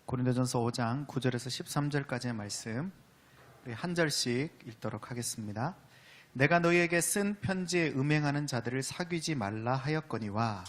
고린도전서 5장 9절에서 13절까지의 말씀 우리 한 절씩 읽도록 하겠습니다. 내가 너희에게 쓴 편지에 음행하는 자들을 사귀지 말라 하였거니와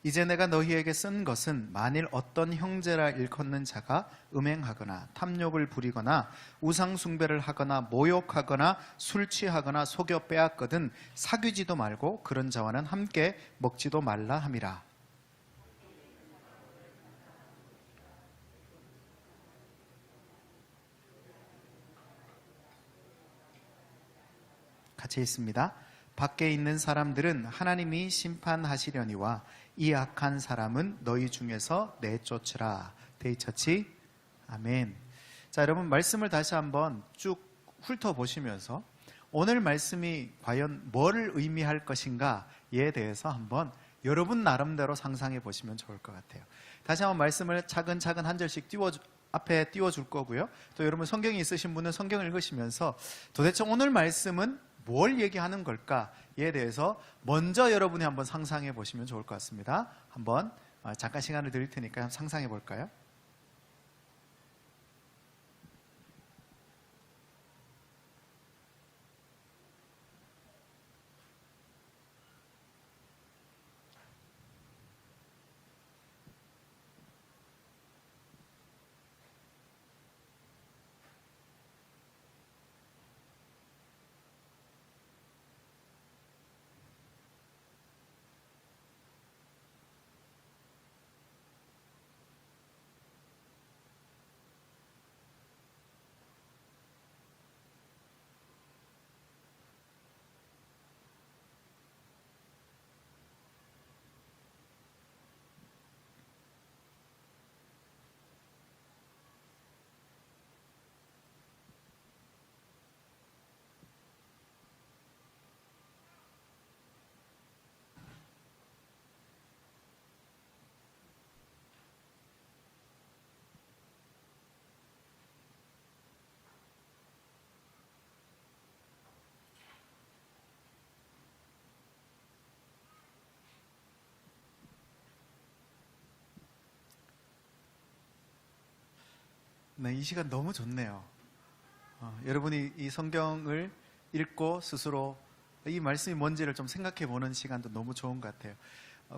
이제 내가 너희에게 쓴 것은 만일 어떤 형제라 일컫는 자가 음행하거나 탐욕을 부리거나 우상 숭배를 하거나 모욕하거나 술 취하거나 속여 빼앗거든 사귀지도 말고 그런 자와는 함께 먹지도 말라 함이라. 같이 있습니다. 밖에 있는 사람들은 하나님이 심판하시려니와 이 악한 사람은 너희 중에서 내쫓으라. 데이처치 아멘. 자, 여러분 말씀을 다시 한번 쭉 훑어보시면서 오늘 말씀이 과연 뭐를 의미할 것인가에 대해서 한번 여러분 나름대로 상상해 보시면 좋을 것 같아요. 다시 한번 말씀을 차근차근 한 절씩 앞에 띄워줄 거고요. 또 여러분 성경이 있으신 분은 성경을 읽으시면서 도대체 오늘 말씀은 뭘 얘기하는 걸까에 대해서 먼저 여러분이 한번 상상해 보시면 좋을 것 같습니다. 한번 잠깐 시간을 드릴 테니까 한번 상상해 볼까요? 네, 이 시간 너무 좋네요. 여러분이 이 성경을 읽고 스스로 이 말씀이 뭔지를 좀 생각해 보는 시간도 너무 좋은 것 같아요.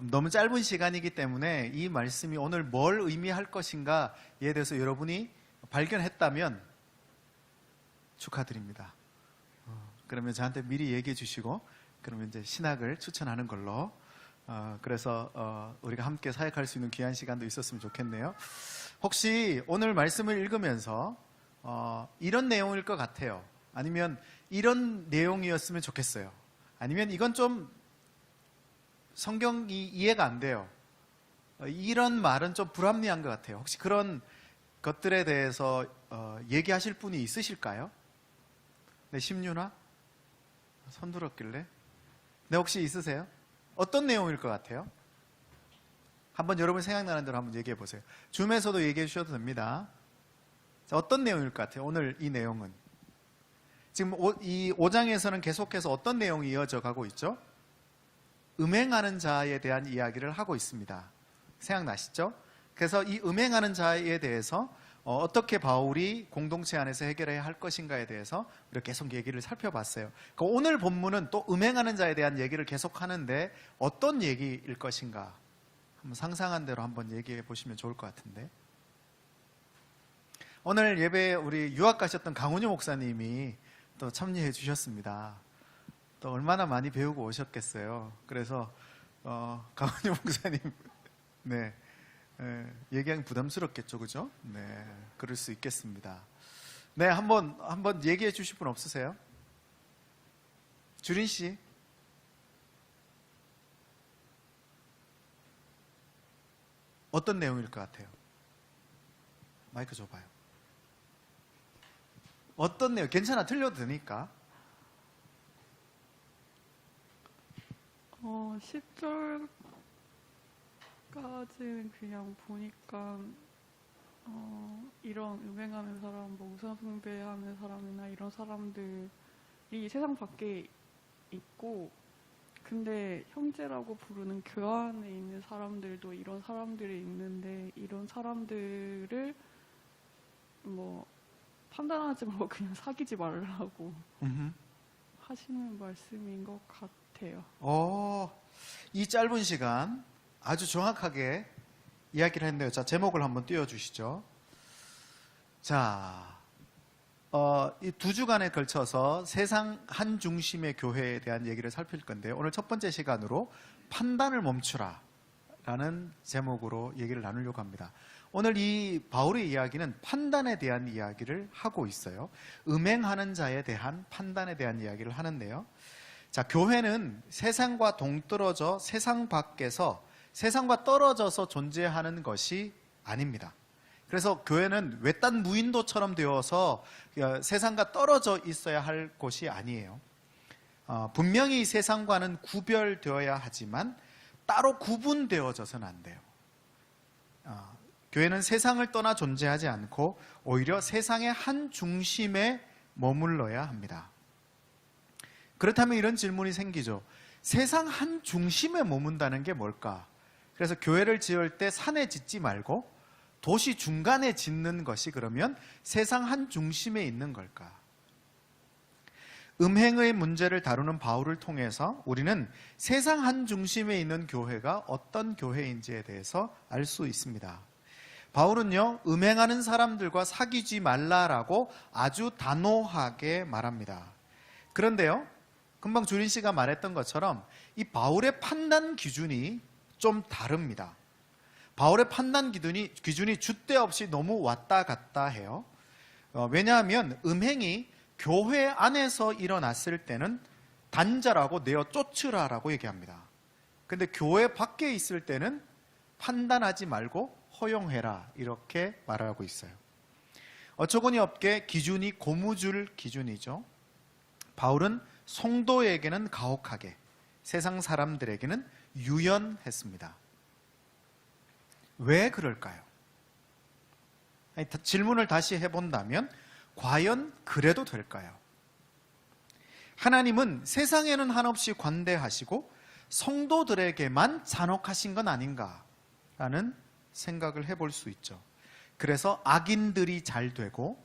너무 짧은 시간이기 때문에 이 말씀이 오늘 뭘 의미할 것인가에 대해서 여러분이 발견했다면 축하드립니다. 그러면 저한테 미리 얘기해 주시고 그러면 이제 신학을 추천하는 걸로 그래서 우리가 함께 사역할 수 있는 귀한 시간도 있었으면 좋겠네요. 혹시 오늘 말씀을 읽으면서 이런 내용일 것 같아요. 아니면 이런 내용이었으면 좋겠어요. 아니면 이건 좀 성경이 이해가 안 돼요. 이런 말은 좀 불합리한 것 같아요. 혹시 그런 것들에 대해서 얘기하실 분이 있으실까요? 네, 심윤아? 손 들었길래. 네, 혹시 있으세요? 어떤 내용일 것 같아요? 한번 여러분 생각나는 대로 한번 얘기해 보세요. 줌에서도 얘기해 주셔도 됩니다. 자, 어떤 내용일 것 같아요? 오늘 이 내용은 지금 이 5장에서는 계속해서 어떤 내용이 이어져 가고 있죠? 음행하는 자에 대한 이야기를 하고 있습니다. 생각나시죠? 그래서 이 음행하는 자에 대해서 어떻게 바울이 공동체 안에서 해결해야 할 것인가에 대해서 우리가 계속 얘기를 살펴봤어요. 그러니까 오늘 본문은 또 음행하는 자에 대한 얘기를 계속 하는데 어떤 얘기일 것인가? 한번 상상한 대로 한번 얘기해 보시면 좋을 것 같은데, 오늘 예배에 우리 유학 가셨던 강훈유 목사님이 또 참여해 주셨습니다. 또 얼마나 많이 배우고 오셨겠어요. 그래서 강훈유 목사님 네, 얘기하기 부담스럽겠죠, 그죠? 네, 그럴 수 있겠습니다. 네, 한번 얘기해 주실 분 없으세요? 주린 씨. 어떤 내용일 것 같아요? 마이크 줘봐요. 어떤 내용? 괜찮아, 틀려도 되니까. 10절까지는 그냥 보니까 이런 음행하는 사람, 뭐 우상 숭배하는 사람이나 이런 사람들이 세상 밖에 있고, 근데 형제라고 부르는 교회 안에 있는 사람들도 이런 사람들이 있는데, 이런 사람들을 뭐 판단하지 말고 그냥 사귀지 말라고 하시는 말씀인 것 같아요. 이 짧은 시간 아주 정확하게 이야기를 했는데요. 자, 제목을 한번 띄워주시죠. 자, 이 2주간에 걸쳐서 세상 한 중심의 교회에 대한 얘기를 살필 건데요. 오늘 첫 번째 시간으로 판단을 멈추라 라는 제목으로 얘기를 나누려고 합니다. 오늘 이 바울의 이야기는 판단에 대한 이야기를 하고 있어요. 음행하는 자에 대한 판단에 대한 이야기를 하는데요. 자, 교회는 세상과 동떨어져 세상 밖에서 세상과 떨어져서 존재하는 것이 아닙니다. 그래서 교회는 외딴 무인도처럼 되어서 세상과 떨어져 있어야 할 곳이 아니에요. 분명히 세상과는 구별되어야 하지만 따로 구분되어져서는 안 돼요. 교회는 세상을 떠나 존재하지 않고 오히려 세상의 한 중심에 머물러야 합니다. 그렇다면 이런 질문이 생기죠. 세상 한 중심에 머문다는 게 뭘까? 그래서 교회를 지을 때 산에 짓지 말고 도시 중간에 짓는 것이 그러면 세상 한 중심에 있는 걸까? 음행의 문제를 다루는 바울을 통해서 우리는 세상 한 중심에 있는 교회가 어떤 교회인지에 대해서 알 수 있습니다. 바울은요, 음행하는 사람들과 사귀지 말라라고 아주 단호하게 말합니다. 그런데요, 금방 주린 씨가 말했던 것처럼 이 바울의 판단 기준이 좀 다릅니다. 바울의 판단 기준이 줏대 없이 너무 왔다 갔다 해요. 왜냐하면 음행이 교회 안에서 일어났을 때는 단절하고 내어 쫓으라라고 얘기합니다. 근데 교회 밖에 있을 때는 판단하지 말고 허용해라 이렇게 말하고 있어요. 어처구니 없게 기준이 고무줄 기준이죠. 바울은 성도에게는 가혹하게, 세상 사람들에게는 유연했습니다. 왜 그럴까요? 질문을 다시 해본다면 과연 그래도 될까요? 하나님은 세상에는 한없이 관대하시고 성도들에게만 잔혹하신 건 아닌가라는 생각을 해볼 수 있죠. 그래서 악인들이 잘 되고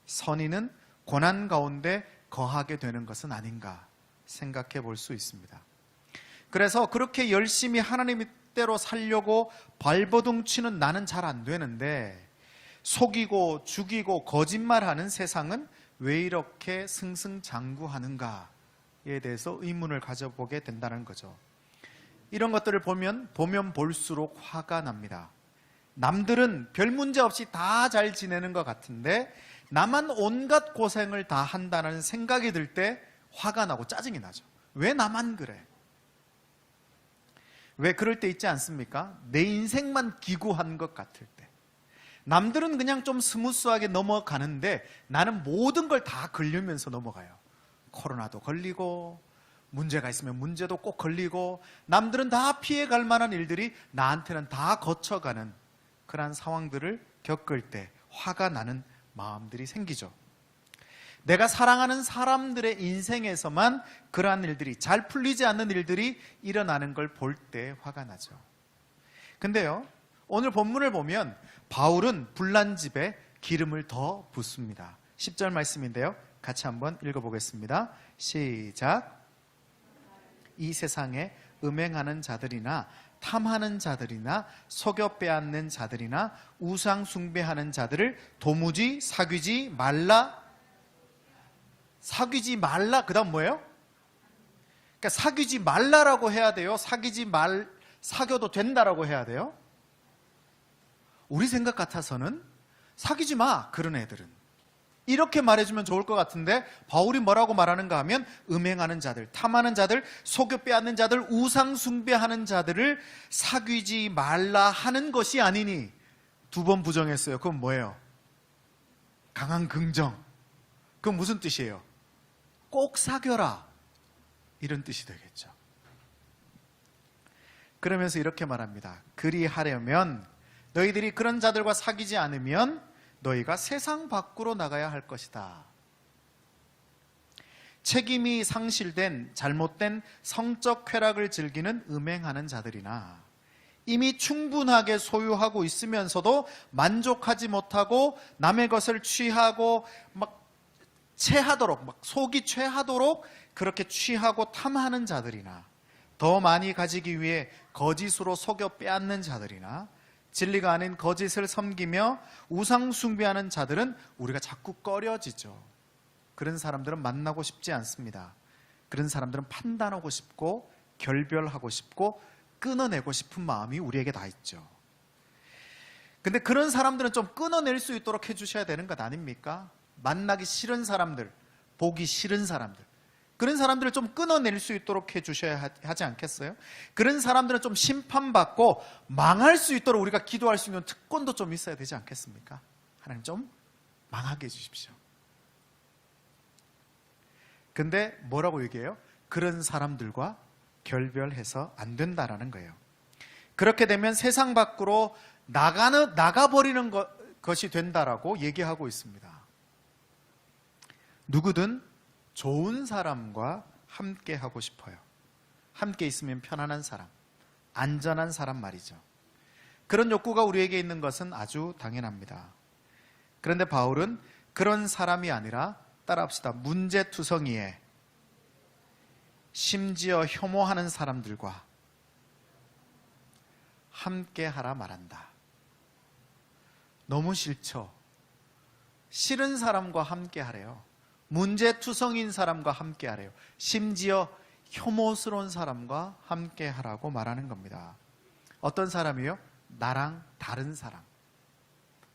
선인은 고난 가운데 거하게 되는 것은 아닌가 생각해 볼 수 있습니다. 그래서 그렇게 열심히 하나님의 뜻대로 살려고 발버둥 치는 나는 잘 안 되는데 속이고 죽이고 거짓말하는 세상은 왜 이렇게 승승장구하는가에 대해서 의문을 가져보게 된다는 거죠. 이런 것들을 보면 볼수록 화가 납니다. 남들은 별 문제 없이 다 잘 지내는 것 같은데 나만 온갖 고생을 다 한다는 생각이 들 때 화가 나고 짜증이 나죠. 왜 나만 그래? 왜 그럴 때 있지 않습니까? 내 인생만 기구한 것 같을 때. 남들은 그냥 좀 스무스하게 넘어가는데 나는 모든 걸 다 걸리면서 넘어가요. 코로나도 걸리고 문제가 있으면 문제도 꼭 걸리고 남들은 다 피해갈 만한 일들이 나한테는 다 거쳐가는 그런 상황들을 겪을 때 화가 나는 마음들이 생기죠. 내가 사랑하는 사람들의 인생에서만 그러한 일들이 잘 풀리지 않는 일들이 일어나는 걸 볼 때 화가 나죠. 근데요, 오늘 본문을 보면 바울은 불난 집에 기름을 더 붓습니다. 10절 말씀인데요, 같이 한번 읽어보겠습니다. 시작. 이 세상에 음행하는 자들이나 탐하는 자들이나 속여 빼앗는 자들이나 우상 숭배하는 자들을 도무지 사귀지 말라. 사귀지 말라. 그 다음 뭐예요? 그러니까 사귀지 말라라고 해야 돼요? 사귀어도 된다라고 해야 돼요? 우리 생각 같아서는 사귀지 마, 그런 애들은. 이렇게 말해주면 좋을 것 같은데 바울이 뭐라고 말하는가 하면 음행하는 자들, 탐하는 자들, 속여 빼앗는 자들, 우상 숭배하는 자들을 사귀지 말라 하는 것이 아니니, 두 번 부정했어요. 그건 뭐예요? 강한 긍정. 그건 무슨 뜻이에요? 꼭 사귀어라, 이런 뜻이 되겠죠. 그러면서 이렇게 말합니다. 그리하려면 너희들이 그런 자들과 사귀지 않으면 너희가 세상 밖으로 나가야 할 것이다. 책임이 상실된 잘못된 성적 쾌락을 즐기는 음행하는 자들이나 이미 충분하게 소유하고 있으면서도 만족하지 못하고 남의 것을 취하고 막 체하도록, 막 속이 취하도록 그렇게 취하고 탐하는 자들이나 더 많이 가지기 위해 거짓으로 속여 빼앗는 자들이나 진리가 아닌 거짓을 섬기며 우상 숭배하는 자들은 우리가 자꾸 꺼려지죠. 그런 사람들은 만나고 싶지 않습니다. 그런 사람들은 판단하고 싶고 결별하고 싶고 끊어내고 싶은 마음이 우리에게 다 있죠. 근데 그런 사람들은 좀 끊어낼 수 있도록 해주셔야 되는 것 아닙니까? 만나기 싫은 사람들, 보기 싫은 사람들, 그런 사람들을 좀 끊어낼 수 있도록 해주셔야 하지 않겠어요? 그런 사람들은 좀 심판받고 망할 수 있도록 우리가 기도할 수 있는 특권도 좀 있어야 되지 않겠습니까? 하나님 좀 망하게 해주십시오. 근데 뭐라고 얘기해요? 그런 사람들과 결별해서 안 된다라는 거예요. 그렇게 되면 세상 밖으로 나가버리는 것이 된다라고 얘기하고 있습니다. 누구든 좋은 사람과 함께 하고 싶어요. 함께 있으면 편안한 사람, 안전한 사람 말이죠. 그런 욕구가 우리에게 있는 것은 아주 당연합니다. 그런데 바울은 그런 사람이 아니라 따라합시다. 문제투성이에 심지어 혐오하는 사람들과 함께 하라 말한다. 너무 싫죠? 싫은 사람과 함께 하래요. 문제투성인 사람과 함께 하래요. 심지어 혐오스러운 사람과 함께 하라고 말하는 겁니다. 어떤 사람이요? 나랑 다른 사람,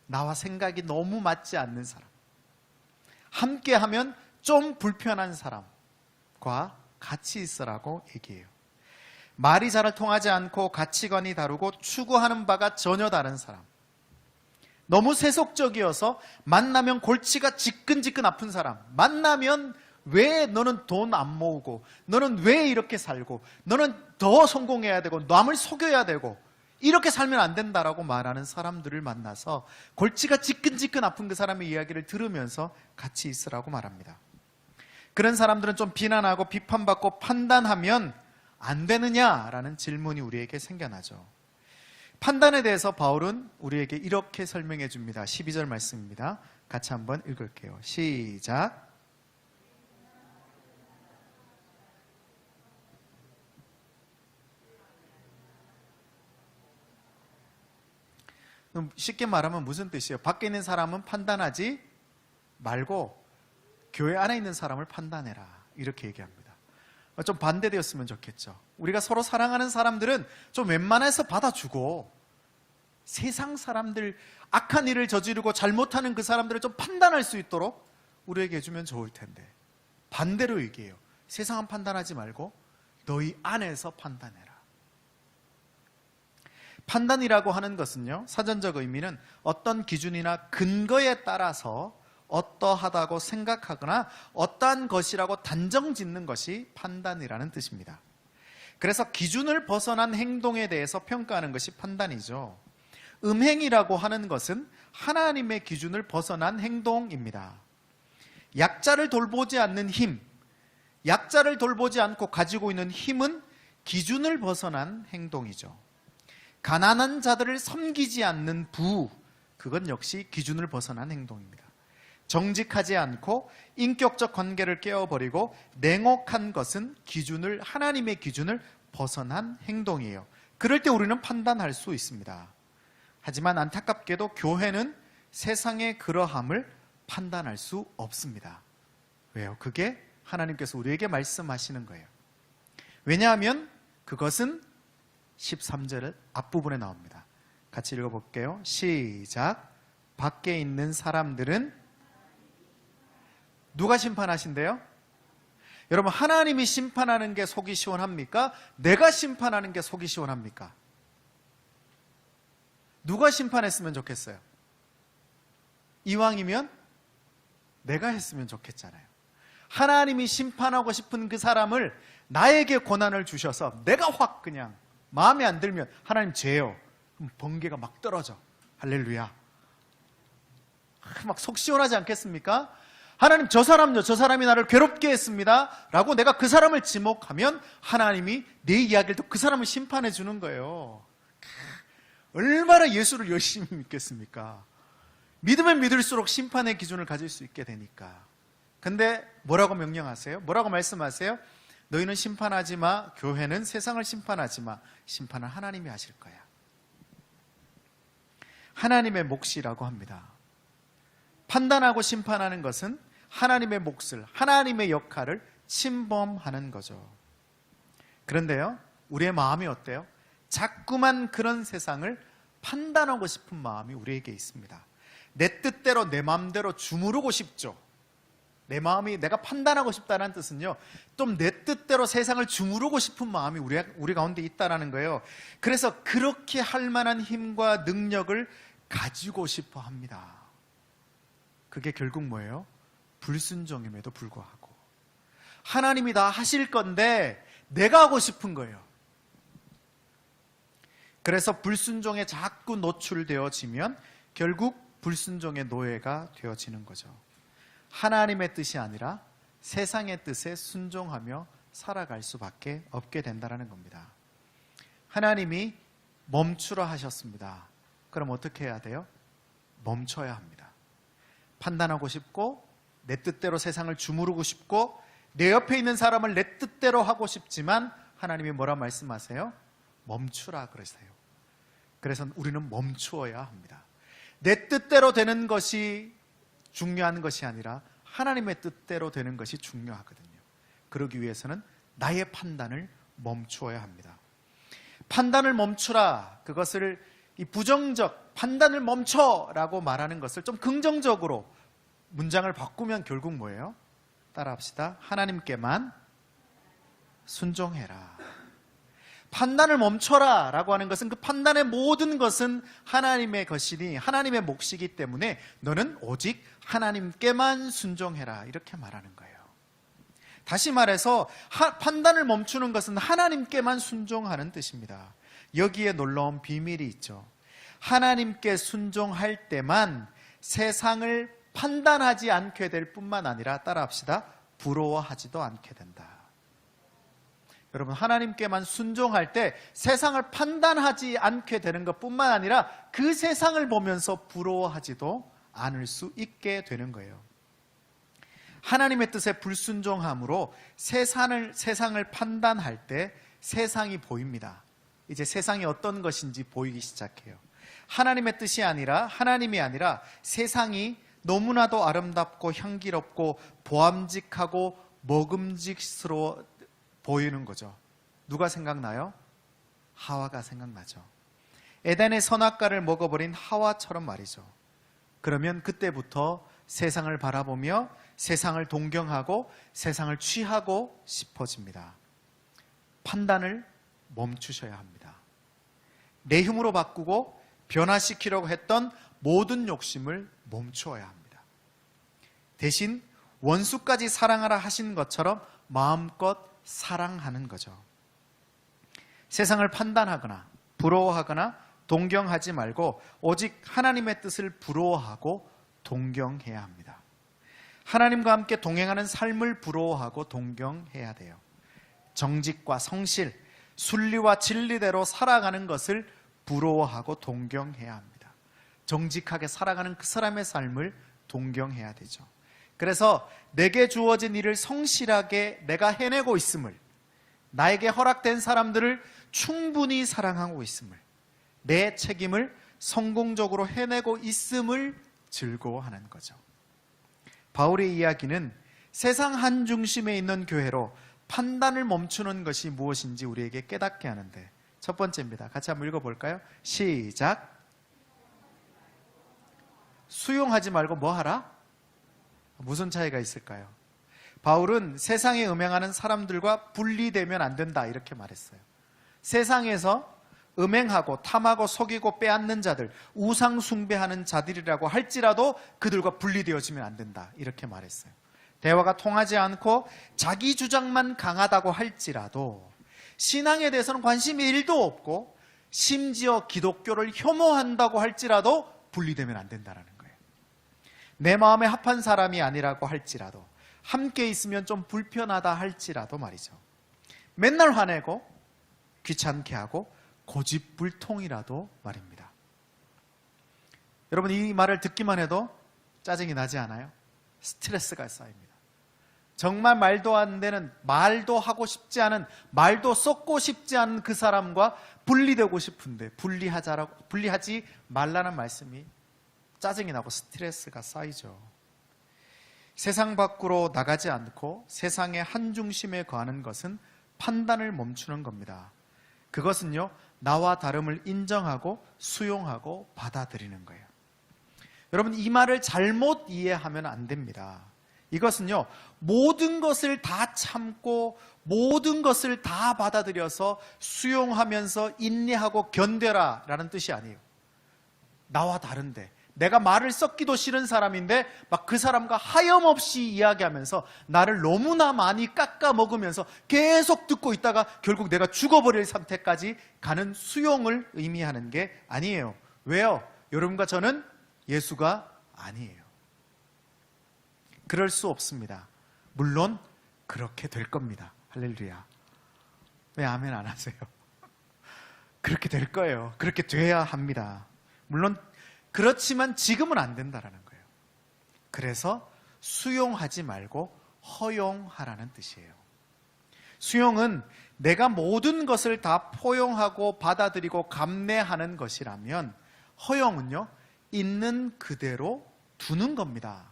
나와 생각이 너무 맞지 않는 사람, 함께 하면 좀 불편한 사람과 같이 있으라고 얘기해요. 말이 잘 통하지 않고 가치관이 다르고 추구하는 바가 전혀 다른 사람, 너무 세속적이어서 만나면 골치가 지끈지끈 아픈 사람, 만나면 왜 너는 돈 안 모으고, 너는 왜 이렇게 살고, 너는 더 성공해야 되고 남을 속여야 되고 이렇게 살면 안 된다라고 말하는 사람들을 만나서 골치가 지끈지끈 아픈 그 사람의 이야기를 들으면서 같이 있으라고 말합니다. 그런 사람들은 좀 비난하고 비판받고 판단하면 안 되느냐라는 질문이 우리에게 생겨나죠. 판단에 대해서 바울은 우리에게 이렇게 설명해 줍니다. 12절 말씀입니다. 같이 한번 읽을게요. 시작. 쉽게 말하면 무슨 뜻이에요? 밖에 있는 사람은 판단하지 말고 교회 안에 있는 사람을 판단해라, 이렇게 얘기합니다. 좀 반대되었으면 좋겠죠. 우리가 서로 사랑하는 사람들은 좀 웬만해서 받아주고, 세상 사람들, 악한 일을 저지르고 잘못하는 그 사람들을 좀 판단할 수 있도록 우리에게 해주면 좋을 텐데, 반대로 얘기해요. 세상은 판단하지 말고 너희 안에서 판단해라. 판단이라고 하는 것은요, 사전적 의미는 어떤 기준이나 근거에 따라서 어떠하다고 생각하거나 어떠한 것이라고 단정 짓는 것이 판단이라는 뜻입니다. 그래서 기준을 벗어난 행동에 대해서 평가하는 것이 판단이죠. 음행이라고 하는 것은 하나님의 기준을 벗어난 행동입니다. 약자를 돌보지 않는 힘, 약자를 돌보지 않고 가지고 있는 힘은 기준을 벗어난 행동이죠. 가난한 자들을 섬기지 않는 부, 그건 역시 기준을 벗어난 행동입니다. 정직하지 않고 인격적 관계를 깨어버리고 냉혹한 것은 하나님의 기준을 벗어난 행동이에요. 그럴 때 우리는 판단할 수 있습니다. 하지만 안타깝게도 교회는 세상의 그러함을 판단할 수 없습니다. 왜요? 그게 하나님께서 우리에게 말씀하시는 거예요. 왜냐하면 그것은 13절 앞부분에 나옵니다. 같이 읽어볼게요. 시작. 밖에 있는 사람들은 누가 심판하신대요? 여러분, 하나님이 심판하는 게 속이 시원합니까? 내가 심판하는 게 속이 시원합니까? 누가 심판했으면 좋겠어요? 이왕이면 내가 했으면 좋겠잖아요. 하나님이 심판하고 싶은 그 사람을 나에게 고난을 주셔서 내가 확 그냥 마음에 안 들면 하나님 죄요. 그럼 번개가 막 떨어져. 할렐루야. 막 속 시원하지 않겠습니까? 하나님, 저 사람요, 저 사람이 나를 괴롭게 했습니다 라고 내가 그 사람을 지목하면 하나님이 내 이야기를 듣고 그 사람을 심판해 주는 거예요. 얼마나 예수를 열심히 믿겠습니까? 믿으면 믿을수록 심판의 기준을 가질 수 있게 되니까. 근데 뭐라고 명령하세요? 뭐라고 말씀하세요? 너희는 심판하지 마. 교회는 세상을 심판하지 마. 심판은 하나님이 하실 거야. 하나님의 몫이라고 합니다. 판단하고 심판하는 것은 하나님의 몫을, 하나님의 역할을 침범하는 거죠. 그런데요, 우리의 마음이 어때요? 자꾸만 그런 세상을 판단하고 싶은 마음이 우리에게 있습니다. 내 뜻대로 내 마음대로 주무르고 싶죠. 내 마음이, 내가 판단하고 싶다는 뜻은요, 좀 내 뜻대로 세상을 주무르고 싶은 마음이 우리 가운데 있다는 거예요. 그래서 그렇게 할 만한 힘과 능력을 가지고 싶어 합니다. 그게 결국 뭐예요? 불순종임에도 불구하고 하나님이 다 하실 건데 내가 하고 싶은 거예요. 그래서 불순종에 자꾸 노출되어지면 결국 불순종의 노예가 되어지는 거죠. 하나님의 뜻이 아니라 세상의 뜻에 순종하며 살아갈 수밖에 없게 된다는 겁니다. 하나님이 멈추라 하셨습니다. 그럼 어떻게 해야 돼요? 멈춰야 합니다. 판단하고 싶고 내 뜻대로 세상을 주무르고 싶고 내 옆에 있는 사람을 내 뜻대로 하고 싶지만 하나님이 뭐라 말씀하세요? 멈추라 그러세요. 그래서 우리는 멈추어야 합니다. 내 뜻대로 되는 것이 중요한 것이 아니라 하나님의 뜻대로 되는 것이 중요하거든요. 그러기 위해서는 나의 판단을 멈추어야 합니다. 판단을 멈추라, 그것을 이 부정적 판단을 멈춰라고 말하는 것을 좀 긍정적으로 문장을 바꾸면 결국 뭐예요? 따라합시다. 하나님께만 순종해라. 판단을 멈춰라 라고 하는 것은 그 판단의 모든 것은 하나님의 것이니 하나님의 몫이기 때문에 너는 오직 하나님께만 순종해라, 이렇게 말하는 거예요. 다시 말해서 판단을 멈추는 것은 하나님께만 순종하는 뜻입니다. 여기에 놀라운 비밀이 있죠. 하나님께 순종할 때만 세상을 판단하지 않게 될 뿐만 아니라, 따라합시다, 부러워하지도 않게 된다. 여러분, 하나님께만 순종할 때 세상을 판단하지 않게 되는 것뿐만 아니라 그 세상을 보면서 부러워하지도 않을 수 있게 되는 거예요. 하나님의 뜻에 불순종함으로 세상을 판단할 때 세상이 보입니다. 이제 세상이 어떤 것인지 보이기 시작해요. 하나님의 뜻이 아니라, 하나님이 아니라 세상이 너무나도 아름답고 향기롭고 보암직하고 먹음직스러워 보이는 거죠. 누가 생각나요? 하와가 생각나죠. 에덴의 선악과를 먹어버린 하와처럼 말이죠. 그러면 그때부터 세상을 바라보며 세상을 동경하고 세상을 취하고 싶어집니다. 판단을 멈추셔야 합니다. 내 힘으로 바꾸고 변화시키려고 했던 모든 욕심을 멈추어야 합니다. 대신 원수까지 사랑하라 하신 것처럼 마음껏 사랑하는 거죠. 세상을 판단하거나 부러워하거나 동경하지 말고 오직 하나님의 뜻을 부러워하고 동경해야 합니다. 하나님과 함께 동행하는 삶을 부러워하고 동경해야 돼요. 정직과 성실, 순리와 진리대로 살아가는 것을 부러워하고 동경해야 합니다. 정직하게 살아가는 그 사람의 삶을 동경해야 되죠. 그래서 내게 주어진 일을 성실하게 내가 해내고 있음을, 나에게 허락된 사람들을 충분히 사랑하고 있음을, 내 책임을 성공적으로 해내고 있음을 즐거워하는 거죠. 바울의 이야기는 세상 한 중심에 있는 교회로 판단을 멈추는 것이 무엇인지 우리에게 깨닫게 하는데, 첫 번째입니다. 같이 한번 읽어볼까요? 시작. 수용하지 말고 뭐 하라? 무슨 차이가 있을까요? 바울은 세상에 음행하는 사람들과 분리되면 안 된다, 이렇게 말했어요. 세상에서 음행하고 탐하고 속이고 빼앗는 자들, 우상 숭배하는 자들이라고 할지라도 그들과 분리되어지면 안 된다, 이렇게 말했어요. 대화가 통하지 않고 자기 주장만 강하다고 할지라도 신앙에 대해서는 관심이 1도 없고 심지어 기독교를 혐오한다고 할지라도 분리되면 안 된다는 거예요. 내 마음에 합한 사람이 아니라고 할지라도, 함께 있으면 좀 불편하다 할지라도 말이죠. 맨날 화내고 귀찮게 하고 고집불통이라도 말입니다. 여러분, 이 말을 듣기만 해도 짜증이 나지 않아요? 스트레스가 쌓입니다. 정말 말도 안 되는, 말도 하고 싶지 않은, 말도 쏟고 싶지 않은 그 사람과 분리되고 싶은데 분리하지 말라는 말씀이 짜증이 나고 스트레스가 쌓이죠. 세상 밖으로 나가지 않고 세상의 한중심에 거하는 것은 판단을 멈추는 겁니다. 그것은요, 나와 다름을 인정하고 수용하고 받아들이는 거예요. 여러분, 이 말을 잘못 이해하면 안 됩니다. 이것은요, 모든 것을 다 참고 모든 것을 다 받아들여서 수용하면서 인내하고 견뎌라 라는 뜻이 아니에요. 나와 다른데, 내가 말을 섞기도 싫은 사람인데 막 그 사람과 하염없이 이야기하면서 나를 너무나 많이 깎아 먹으면서 계속 듣고 있다가 결국 내가 죽어버릴 상태까지 가는 수용을 의미하는 게 아니에요. 왜요? 여러분과 저는 예수가 아니에요. 그럴 수 없습니다. 물론 그렇게 될 겁니다. 할렐루야. 왜 아멘 안 하세요? 그렇게 될 거예요. 그렇게 돼야 합니다. 물론 그렇지만 지금은 안 된다라는 거예요. 그래서 수용하지 말고 허용하라는 뜻이에요. 수용은 내가 모든 것을 다 포용하고 받아들이고 감내하는 것이라면, 허용은요, 있는 그대로 두는 겁니다.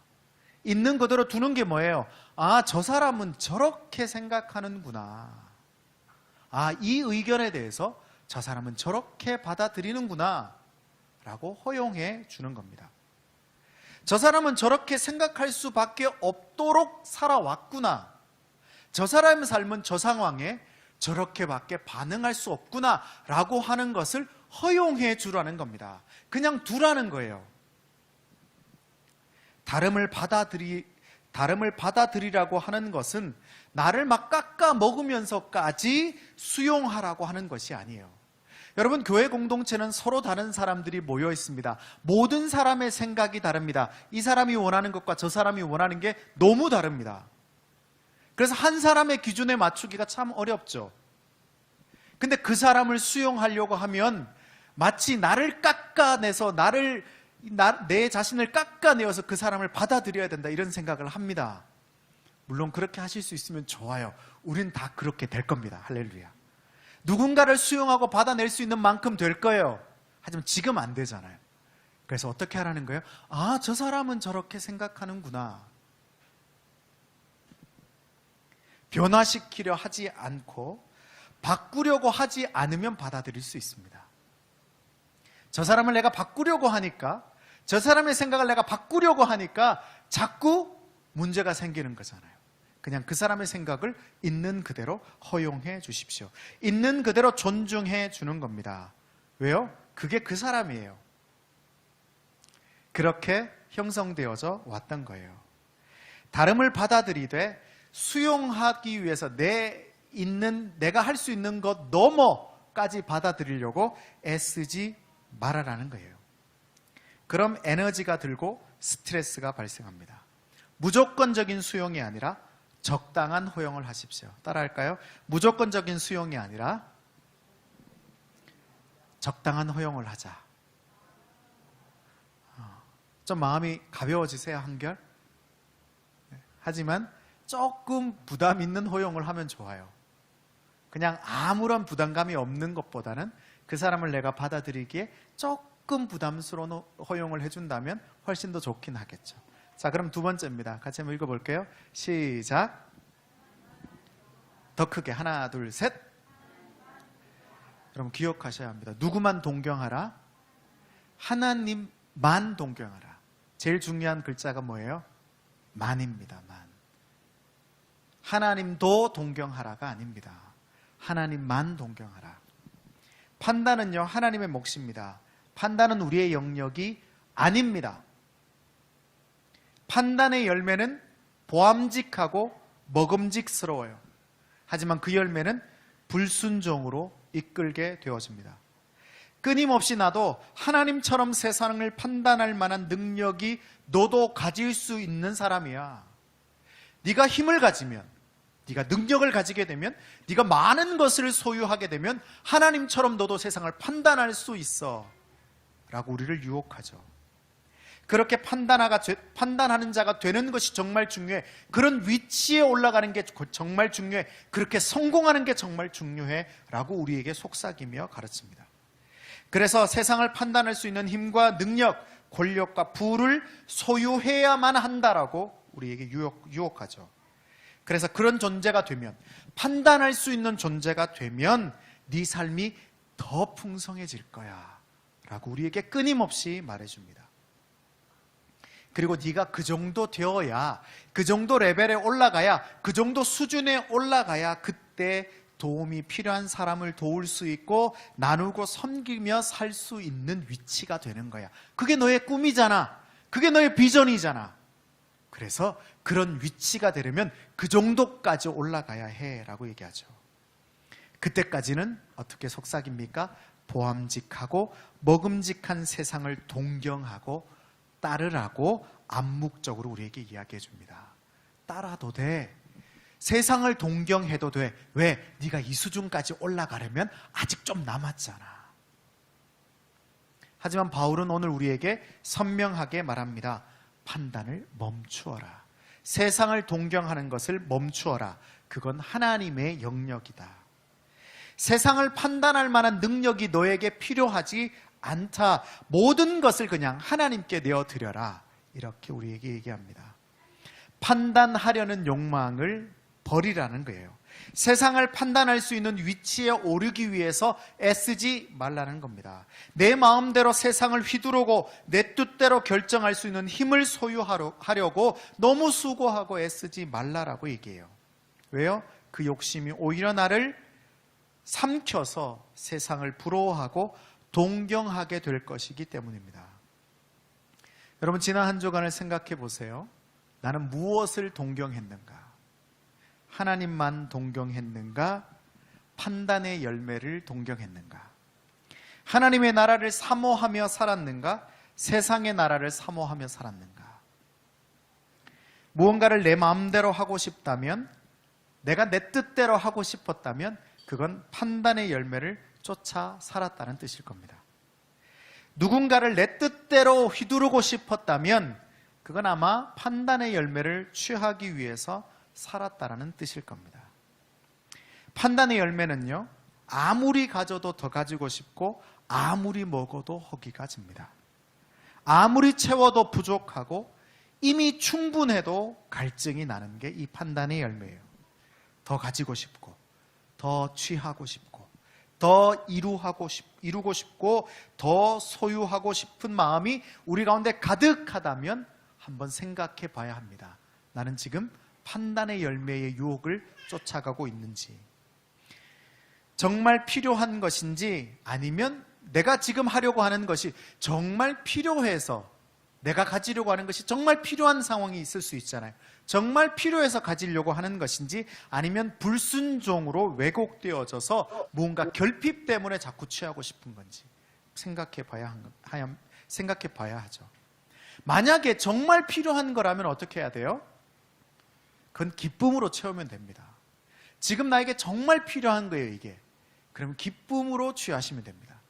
있는 그대로 두는 게 뭐예요? 아, 저 사람은 저렇게 생각하는구나. 아, 이 의견에 대해서 저 사람은 저렇게 받아들이는구나 라고 허용해 주는 겁니다. 저 사람은 저렇게 생각할 수밖에 없도록 살아왔구나. 저 사람의 삶은 저 상황에 저렇게밖에 반응할 수 없구나 라고 하는 것을 허용해 주라는 겁니다. 그냥 두라는 거예요. 다름을 받아들이라고 하는 것은 나를 막 깎아 먹으면서까지 수용하라고 하는 것이 아니에요. 여러분, 교회 공동체는 서로 다른 사람들이 모여 있습니다. 모든 사람의 생각이 다릅니다. 이 사람이 원하는 것과 저 사람이 원하는 게 너무 다릅니다. 그래서 한 사람의 기준에 맞추기가 참 어렵죠. 근데 그 사람을 수용하려고 하면 마치 나를 깎아내서 내 자신을 깎아내어서 그 사람을 받아들여야 된다, 이런 생각을 합니다. 물론 그렇게 하실 수 있으면 좋아요. 우린 다 그렇게 될 겁니다. 할렐루야. 누군가를 수용하고 받아낼 수 있는 만큼 될 거예요. 하지만 지금 안 되잖아요. 그래서 어떻게 하라는 거예요? 아, 저 사람은 저렇게 생각하는구나. 변화시키려 하지 않고 바꾸려고 하지 않으면 받아들일 수 있습니다. 저 사람을 내가 바꾸려고 하니까, 저 사람의 생각을 내가 바꾸려고 하니까 자꾸 문제가 생기는 거잖아요. 그냥 그 사람의 생각을 있는 그대로 허용해 주십시오. 있는 그대로 존중해 주는 겁니다. 왜요? 그게 그 사람이에요. 그렇게 형성되어져 왔던 거예요. 다름을 받아들이되 수용하기 위해서 내가 할 수 있는 것 넘어까지 받아들이려고 애쓰지 말아라는 거예요. 그럼 에너지가 들고 스트레스가 발생합니다. 무조건적인 수용이 아니라 적당한 허용을 하십시오. 따라할까요? 무조건적인 수용이 아니라 적당한 허용을 하자. 좀 마음이 가벼워지세요, 한결? 하지만 조금 부담 있는 허용을 하면 좋아요. 그냥 아무런 부담감이 없는 것보다는 그 사람을 내가 받아들이기에 조금 부담스러운 허용을 해준다면 훨씬 더 좋긴 하겠죠. 자, 그럼 두 번째입니다. 같이 한번 읽어볼게요. 시작. 더 크게. 하나, 둘, 셋. 여러분, 기억하셔야 합니다. 누구만 동경하라? 하나님만 동경하라. 제일 중요한 글자가 뭐예요? 만입니다. 만. 하나님도 동경하라가 아닙니다. 하나님만 동경하라. 판단은요, 하나님의 몫입니다. 판단은 우리의 영역이 아닙니다. 판단의 열매는 보암직하고 먹음직스러워요. 하지만 그 열매는 불순종으로 이끌게 되어집니다. 끊임없이 나도 하나님처럼 세상을 판단할 만한 능력이 너도 가질 수 있는 사람이야. 네가 힘을 가지면, 네가 능력을 가지게 되면, 네가 많은 것을 소유하게 되면 하나님처럼 너도 세상을 판단할 수 있어 라고 우리를 유혹하죠. 그렇게 판단하는 자가 되는 것이 정말 중요해. 그런 위치에 올라가는 게 정말 중요해. 그렇게 성공하는 게 정말 중요해 라고 우리에게 속삭이며 가르칩니다. 그래서 세상을 판단할 수 있는 힘과 능력, 권력과 부를 소유해야만 한다라고 우리에게 유혹하죠. 그래서 그런 존재가 되면, 판단할 수 있는 존재가 되면 네 삶이 더 풍성해질 거야 라고 우리에게 끊임없이 말해줍니다. 그리고 네가 그 정도 되어야, 그 정도 레벨에 올라가야, 그 정도 수준에 올라가야 그때 도움이 필요한 사람을 도울 수 있고 나누고 섬기며 살 수 있는 위치가 되는 거야. 그게 너의 꿈이잖아. 그게 너의 비전이잖아. 그래서 그런 위치가 되려면 그 정도까지 올라가야 해라고 얘기하죠. 그때까지는 어떻게 속삭입니까? 보암직하고 먹음직한 세상을 동경하고 따르라고 암묵적으로 우리에게 이야기해 줍니다. 따라도 돼. 세상을 동경해도 돼. 왜? 네가 이 수준까지 올라가려면 아직 좀 남았잖아. 하지만 바울은 오늘 우리에게 선명하게 말합니다. 판단을 멈추어라. 세상을 동경하는 것을 멈추어라. 그건 하나님의 영역이다. 세상을 판단할 만한 능력이 너에게 필요하지 않다. 모든 것을 그냥 하나님께 내어드려라. 이렇게 우리에게 얘기합니다. 판단하려는 욕망을 버리라는 거예요. 세상을 판단할 수 있는 위치에 오르기 위해서 애쓰지 말라는 겁니다. 내 마음대로 세상을 휘두르고 내 뜻대로 결정할 수 있는 힘을 소유하려고 너무 수고하고 애쓰지 말라라고 얘기해요. 왜요? 그 욕심이 오히려 나를 삼켜서 세상을 부러워하고 동경하게 될 것이기 때문입니다. 여러분, 지난 한 주간을 생각해 보세요. 나는 무엇을 동경했는가? 하나님만 동경했는가? 판단의 열매를 동경했는가? 하나님의 나라를 사모하며 살았는가? 세상의 나라를 사모하며 살았는가? 무언가를 내 마음대로 하고 싶다면, 내가 내 뜻대로 하고 싶었다면 그건 판단의 열매를 쫓아 살았다는 뜻일 겁니다. 누군가를 내 뜻대로 휘두르고 싶었다면 그건 아마 판단의 열매를 취하기 위해서 살았다라는 뜻일 겁니다. 판단의 열매는요, 아무리 가져도 더 가지고 싶고 아무리 먹어도 허기가 집니다. 아무리 채워도 부족하고 이미 충분해도 갈증이 나는 게 이 판단의 열매예요. 더 가지고 싶고 더 취하고 싶고 더 이루고 싶고 더 소유하고 싶은 마음이 우리 가운데 가득하다면 한번 생각해 봐야 합니다. 나는 지금 판단의 열매의 유혹을 쫓아가고 있는지, 정말 필요한 것인지, 아니면 내가 지금 하려고 하는 것이 정말 필요해서, 내가 가지려고 하는 것이 정말 필요한 상황이 있을 수 있잖아요. 정말 필요해서 가지려고 하는 것인지, 아니면 불순종으로 왜곡되어져서 뭔가 결핍 때문에 자꾸 취하고 싶은 건지 생각해 봐야 하죠. 만약에 정말 필요한 거라면 어떻게 해야 돼요? 그건 기쁨으로 채우면 됩니다. 지금 나에게 정말 필요한 거예요, 이게. 그러면 기쁨으로 취하시면 됩니다.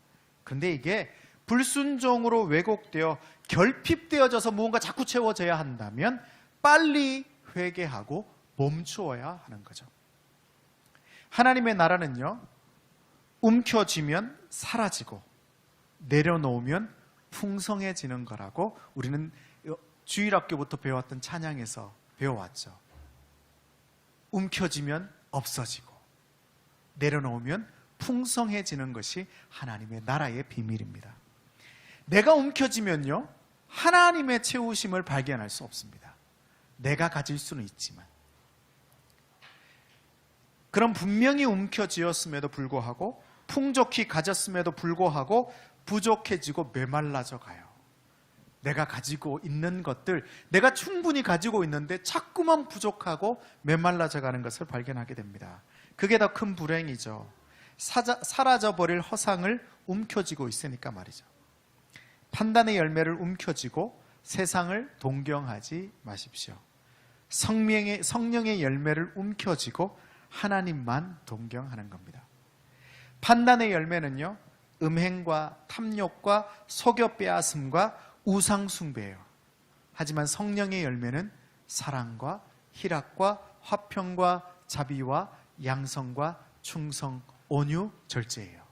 그런데 이게 불순종으로 왜곡되어 결핍되어져서 무언가 자꾸 채워져야 한다면 빨리 회개하고 멈추어야 하는 거죠. 하나님의 나라는요, 움켜쥐면 사라지고 내려놓으면 풍성해지는 거라고 우리는 주일학교부터 배웠던 찬양에서 배워왔죠. 움켜쥐면 없어지고 내려놓으면 풍성해지는 것이 하나님의 나라의 비밀입니다. 내가 움켜쥐면요, 하나님의 채우심을 발견할 수 없습니다. 내가 가질 수는 있지만. 그럼 분명히 움켜쥐었음에도 불구하고, 풍족히 가졌음에도 불구하고 부족해지고 메말라져 가요. 내가 가지고 있는 것들, 내가 충분히 가지고 있는데 자꾸만 부족하고 메말라져 가는 것을 발견하게 됩니다. 그게 더 큰 불행이죠. 사라져버릴 허상을 움켜쥐고 있으니까 말이죠. 판단의 열매를 움켜쥐고 세상을 동경하지 마십시오. 성령의 열매를 움켜쥐고 하나님만 동경하는 겁니다. 판단의 열매는요, 음행과 탐욕과 속여 빼앗음과 우상 숭배예요. 하지만 성령의 열매는 사랑과 희락과 화평과 자비와 양성과 충성, 온유, 절제예요.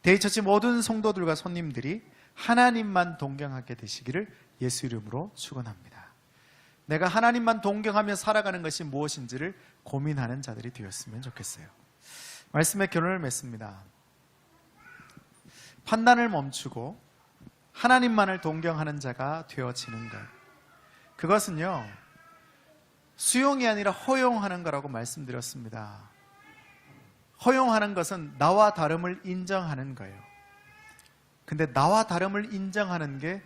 데이처치 모든 성도들과 손님들이 하나님만 동경하게 되시기를 예수 이름으로 축원합니다. 내가 하나님만 동경하며 살아가는 것이 무엇인지를 고민하는 자들이 되었으면 좋겠어요. 말씀의 결론을 맺습니다. 판단을 멈추고 하나님만을 동경하는 자가 되어지는 것, 그것은요, 수용이 아니라 허용하는 거라고 말씀드렸습니다. 허용하는 것은 나와 다름을 인정하는 거예요. 근데 나와 다름을 인정하는 게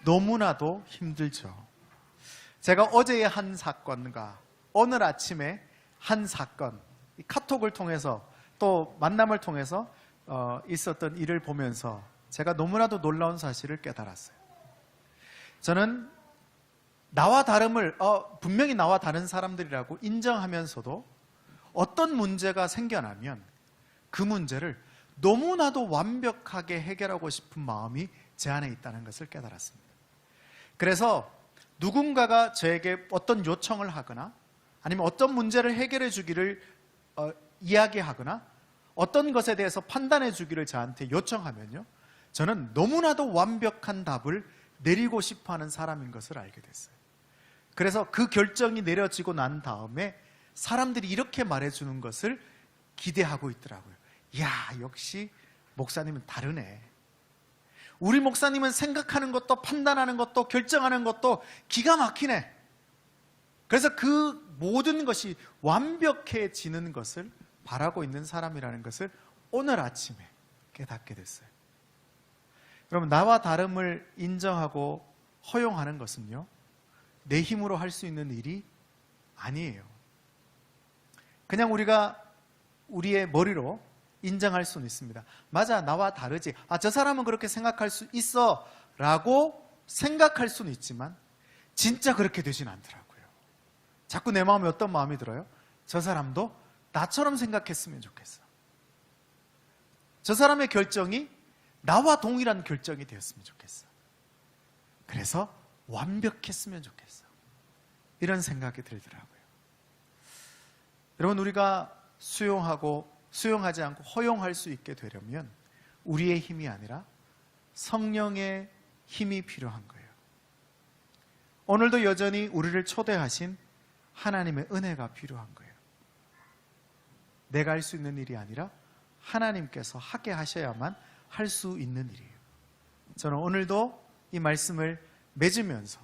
너무나도 힘들죠. 제가 어제의 한 사건과 오늘 아침에 한 사건, 카톡을 통해서 또 만남을 통해서 있었던 일을 보면서 제가 너무나도 놀라운 사실을 깨달았어요. 저는 나와 다름을 분명히 나와 다른 사람들이라고 인정하면서도 어떤 문제가 생겨나면 그 문제를 너무나도 완벽하게 해결하고 싶은 마음이 제 안에 있다는 것을 깨달았습니다. 그래서 누군가가 저에게 어떤 요청을 하거나 아니면 어떤 문제를 해결해 주기를 이야기하거나 어떤 것에 대해서 판단해 주기를 저한테 요청하면요, 저는 너무나도 완벽한 답을 내리고 싶어하는 사람인 것을 알게 됐어요. 그래서 그 결정이 내려지고 난 다음에 사람들이 이렇게 말해주는 것을 기대하고 있더라고요. 이야, 역시 목사님은 다르네. 우리 목사님은 생각하는 것도 판단하는 것도 결정하는 것도 기가 막히네. 그래서 그 모든 것이 완벽해지는 것을 바라고 있는 사람이라는 것을 오늘 아침에 깨닫게 됐어요. 여러분, 나와 다름을 인정하고 허용하는 것은요, 내 힘으로 할 수 있는 일이 아니에요. 그냥 우리가 우리의 머리로 인정할 수는 있습니다. 맞아, 나와 다르지. 저 사람은 그렇게 생각할 수 있어 라고 생각할 수는 있지만 진짜 그렇게 되진 않더라고요. 자꾸 내 마음에 어떤 마음이 들어요? 저 사람도 나처럼 생각했으면 좋겠어. 저 사람의 결정이 나와 동일한 결정이 되었으면 좋겠어. 그래서 완벽했으면 좋겠어. 이런 생각이 들더라고요. 여러분, 우리가 수용하지 않고 허용할 수 있게 되려면 우리의 힘이 아니라 성령의 힘이 필요한 거예요. 오늘도 여전히 우리를 초대하신 하나님의 은혜가 필요한 거예요. 내가 할 수 있는 일이 아니라 하나님께서 하게 하셔야만 할 수 있는 일이에요. 저는 오늘도 이 말씀을 맺으면서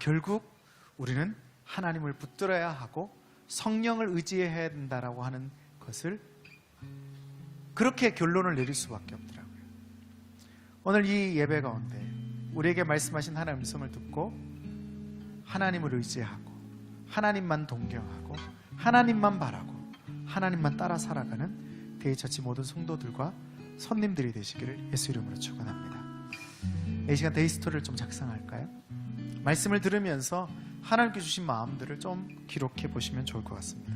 결국 우리는 하나님을 붙들어야 하고 성령을 의지해야 된다라고 하는 것을 그렇게 결론을 내릴 수밖에 없더라고요. 오늘 이 예배 가운데 우리에게 말씀하신 하나님의 음성을 듣고 하나님을 의지하고 하나님만 동경하고 하나님만 바라고 하나님만 따라 살아가는 데이처치 모든 성도들과 손님들이 되시기를 예수 이름으로 축원합니다. 이 시간 데이스토리를 좀 작성할까요? 말씀을 들으면서 하나님께 주신 마음들을 좀 기록해 보시면 좋을 것 같습니다.